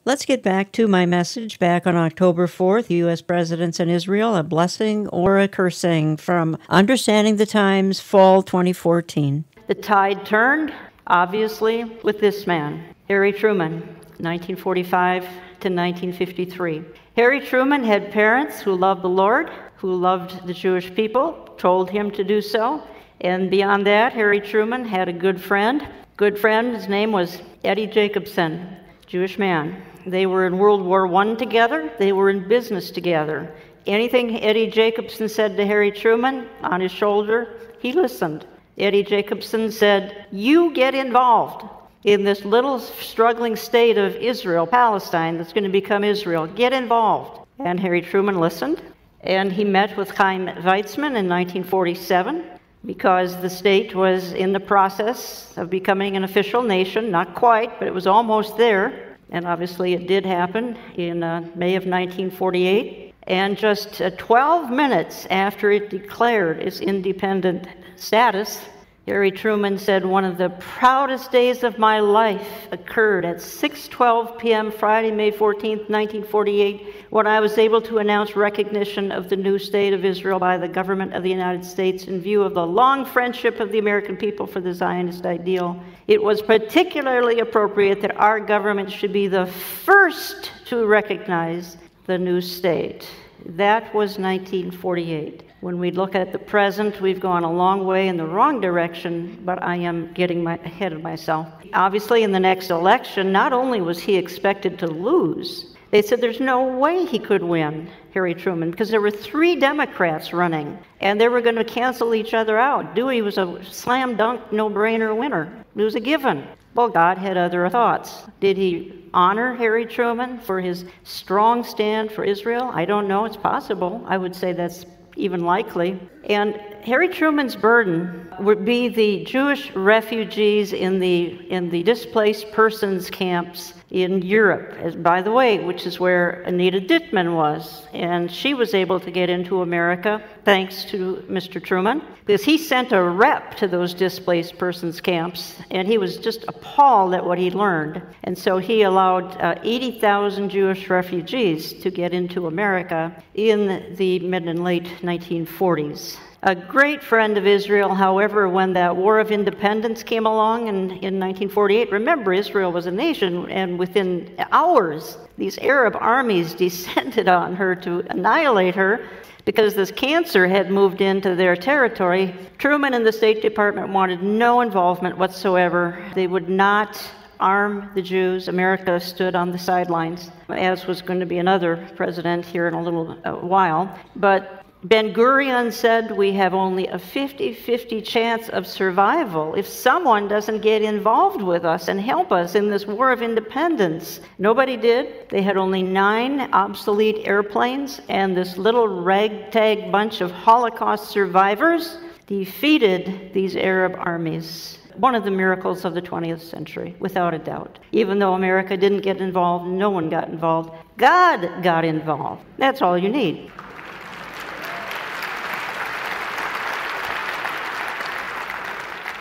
Let's get back to my message back on October 4th, U.S. Presidents in Israel, a blessing or a cursing, from Understanding the Times, Fall 2014. The tide turned, obviously, with this man, Harry Truman, 1945 to 1953. Harry Truman had parents who loved the Lord, who loved the Jewish people, told him to do so. And beyond that, Harry Truman had a good friend. His name was Eddie Jacobson, Jewish man. They were in World War I together. They were in business together. Anything Eddie Jacobson said to Harry Truman on his shoulder, he listened. Eddie Jacobson said, "You get involved in this little struggling state of Israel, Palestine, that's going to become Israel. Get involved." And Harry Truman listened. And he met with Chaim Weizmann in 1947 because the state was in the process of becoming an official nation. Not quite, but it was almost there. And obviously it did happen in May of 1948. And just 12 minutes after it declared its independent status, Harry Truman said, "One of the proudest days of my life occurred at 6:12 p.m. Friday, May 14th, 1948, when I was able to announce recognition of the new state of Israel by the government of the United States in view of the long friendship of the American people for the Zionist ideal. It was particularly appropriate that our government should be the first to recognize the new state." That was 1948. When we look at the present, we've gone a long way in the wrong direction, but I am getting ahead of myself. Obviously, in the next election, not only was he expected to lose, they said there's no way he could win, Harry Truman, because there were 3 Democrats running, and they were going to cancel each other out. Dewey was a slam dunk, no-brainer winner. It was a given. Well, God had other thoughts. Did he honor Harry Truman for his strong stand for Israel? I don't know. It's possible. I would say that's even likely. And Harry Truman's burden would be the Jewish refugees in the displaced persons camps in Europe, by the way, which is where Anita Dittman was. And she was able to get into America thanks to Mr. Truman, because he sent a rep to those displaced persons camps, and he was just appalled at what he learned. And so he allowed 80,000 Jewish refugees to get into America in the mid and late 1940s. A great friend of Israel, however, when that War of Independence came along in 1948, remember, Israel was a nation, and within hours, these Arab armies descended on her to annihilate her because this cancer had moved into their territory. Truman and the State Department wanted no involvement whatsoever. They would not arm the Jews. America stood on the sidelines, as was going to be another president here in a little while. But Ben-Gurion said, "We have only a 50-50 chance of survival if someone doesn't get involved with us and help us in this War of Independence." Nobody did. They had only 9 obsolete airplanes, and this little ragtag bunch of Holocaust survivors defeated these Arab armies. One of the miracles of the 20th century, without a doubt. Even though America didn't get involved, no one got involved. God got involved. That's all you need.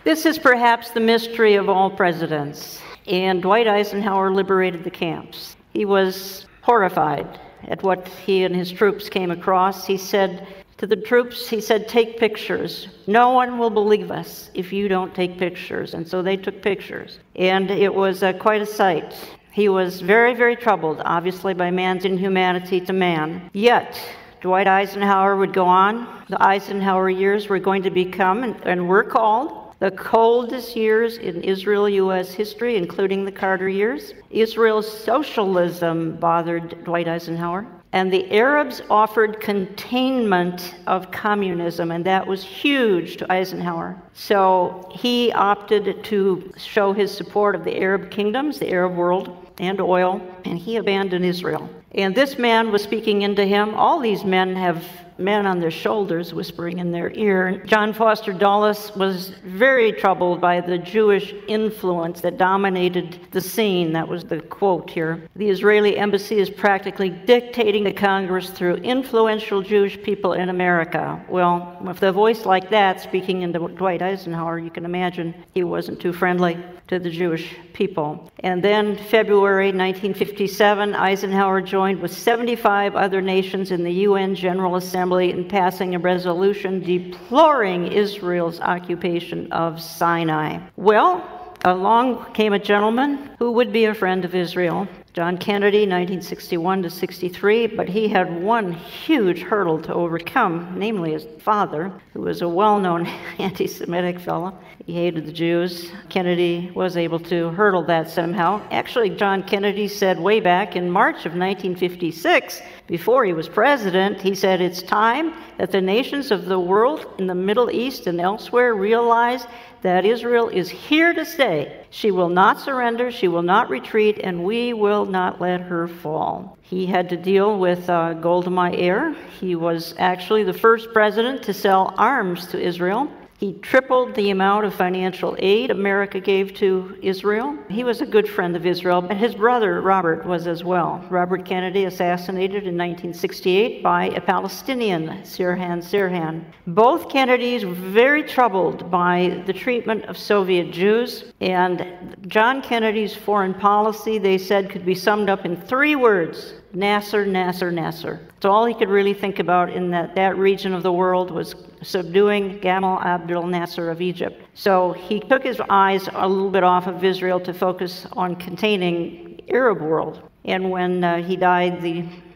This is perhaps the mystery of all presidents, and Dwight Eisenhower liberated the camps. He was horrified at what he and his troops came across. He said to the troops, "Take pictures. No one will believe us if you don't take pictures." And so they took pictures, and it was quite a sight. He was very, very troubled, obviously, by man's inhumanity to man. Yet, Dwight Eisenhower would go on. The Eisenhower years were going to become, and were called, the coldest years in Israel-U.S. history, including the Carter years. Israel's socialism bothered Dwight Eisenhower, and the Arabs offered containment of communism, and that was huge to Eisenhower. So he opted to show his support of the Arab kingdoms, the Arab world, and oil, and he abandoned Israel. And this man was speaking into him. All these men have men on their shoulders whispering in their ear. John Foster Dulles was very troubled by the Jewish influence that dominated the scene. That was the quote here. The Israeli embassy is practically dictating to Congress through influential Jewish people in America. Well, with a voice like that speaking into Dwight Eisenhower, you can imagine he wasn't too friendly to the Jewish people. And then February 1957, Eisenhower joined with 75 other nations in the UN General Assembly in passing a resolution deploring Israel's occupation of Sinai. Well, along came a gentleman who would be a friend of Israel, John Kennedy, 1961 to 63, but he had one huge hurdle to overcome, namely his father, who was a well-known anti-Semitic fellow. He hated the Jews. Kennedy was able to hurdle that somehow. Actually, John Kennedy said way back in March of 1956, before he was president, he said, "It's time that the nations of the world in the Middle East and elsewhere realize that Israel is here to stay. She will not surrender, she will not retreat, and we will not let her fall." He had to deal with Golda Meir. He was actually the first president to sell arms to Israel. He tripled the amount of financial aid America gave to Israel. He was a good friend of Israel, and his brother Robert was as well. Robert Kennedy assassinated in 1968 by a Palestinian, Sirhan. Both Kennedys were very troubled by the treatment of Soviet Jews, and John Kennedy's foreign policy, they said, could be summed up in 3 words: Nasser, Nasser, Nasser. So all he could really think about in that region of the world was subduing Gamal Abdel Nasser of Egypt. So he took his eyes a little bit off of Israel to focus on containing the Arab world. And when he died,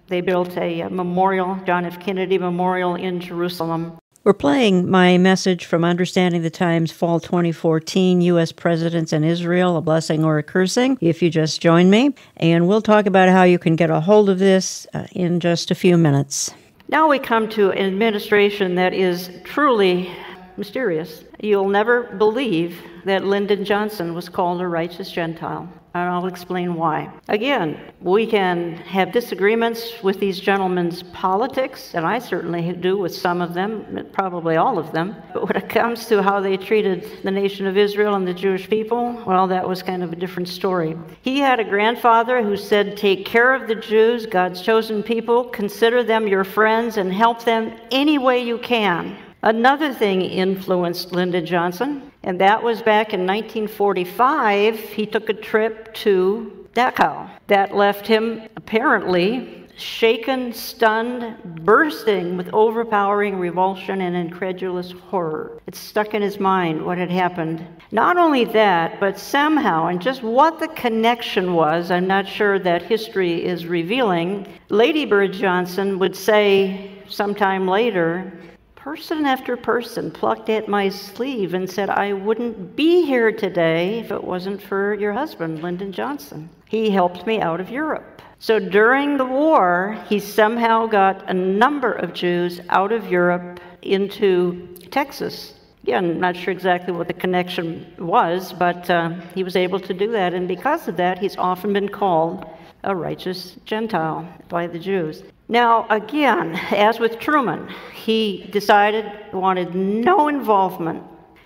they built a memorial, John F. Kennedy Memorial in Jerusalem. We're playing my message from Understanding the Times, Fall 2014, U.S. Presidents and Israel, a Blessing or a Cursing, if you just joined me. And we'll talk about how you can get a hold of this in just a few minutes. Now we come to an administration that is truly mysterious. You'll never believe that Lyndon Johnson was called a righteous Gentile. And I'll explain why. Again, we can have disagreements with these gentlemen's politics, and I certainly do with some of them, probably all of them. But when it comes to how they treated the nation of Israel and the Jewish people, well, that was kind of a different story. He had a grandfather who said, "Take care of the Jews, God's chosen people, consider them your friends, and help them any way you can." Another thing influenced Lyndon Johnson, and that was back in 1945. He took a trip to Dachau. That left him apparently shaken, stunned, bursting with overpowering revulsion and incredulous horror. It stuck in his mind what had happened. Not only that, but somehow, and just what the connection was, I'm not sure that history is revealing, Lady Bird Johnson would say sometime later, person after person plucked at my sleeve and said, "I wouldn't be here today if it wasn't for your husband, Lyndon Johnson. He helped me out of Europe." So during the war, he somehow got a number of Jews out of Europe into Texas. Again, I'm not sure exactly what the connection was, but he was able to do that. And because of that, he's often been called a righteous Gentile by the Jews. Now, again, as with Truman, he wanted no involvement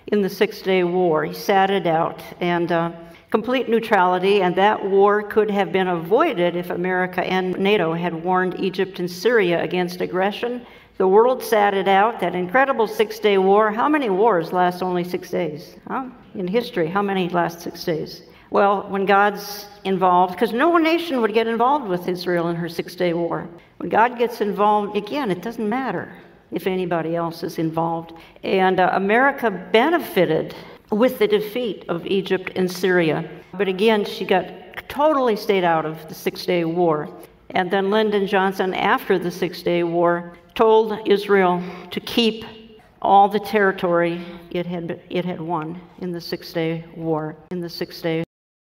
in the Six-Day War. He sat it out, and complete neutrality, and that war could have been avoided if America and NATO had warned Egypt and Syria against aggression. The world sat it out, that incredible Six-Day War. How many wars last only 6 days? Huh? In history, how many last 6 days? Well, when God's involved, because no nation would get involved with Israel in her Six-Day War. When God gets involved, again, it doesn't matter if anybody else is involved. And America benefited with the defeat of Egypt and Syria. But again, she totally stayed out of the Six-Day War. And then Lyndon Johnson, after the Six-Day War, told Israel to keep all the territory it had won in the Six-Day War.